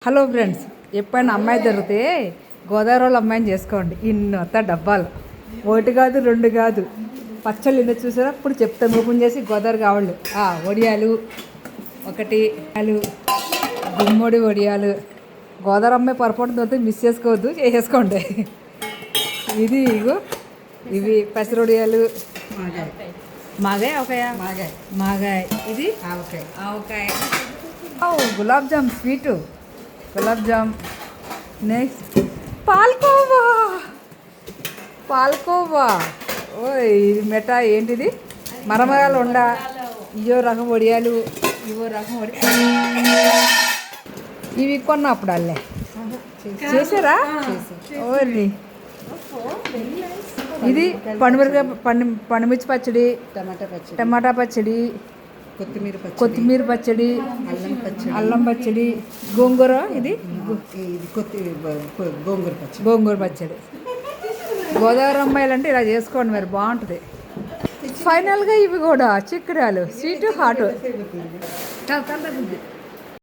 Hello friends, ఎప్పుడైనా అమ్మాయి దొరికితే గోదావరి వాళ్ళ అమ్మాయిని చేసుకోండి. ఇన్నంత డబ్బాలు, ఒకటి కాదు రెండు కాదు, పచ్చళ్ళు ఎన్నో చూసారా. ఇప్పుడు చెప్తాను, ఓపెన్ చేసి గోదావరి కావాలి. వడియాలు ఒకటి, గుమ్మడి వడియాలు. గోదావరి అమ్మాయి పొరపాటు దొరికితే మిస్ చేసుకోవద్దు, చేసేసుకోండి. ఇది ఇగో ఇవి పెసర వడియాలు, మాగాయ మాగాయ, ఇది ఆవకాయ, గులాబ్ జామ్ స్వీటు, గులాబ్ జామ్. నెక్స్ట్ పాల్కోవా. ఓ ఇది మిఠాయి ఏంటిది, మరమరాలు ఉండ. ఇవో రకం వడియాలు, ఇవో రకం వడియాలు. ఇవి కొన్నప్పుడు అల్లే చేసారా? ఓన్లీ ఇది పండుమిర్చి పచ్చడి, టమాటా పచ్చడి, కొత్తిమీర పచ్చడి, అల్లం పచ్చడి, గోంగూర. ఇది గోంగూర పచ్చడి. గోదావరి అమ్మాయిలు అంటే ఇలా చేసుకోండి, మరి బాగుంటుంది. ఫైనల్గా ఇవి కూడా చిక్కుడాలు, స్వీట్ హాట్.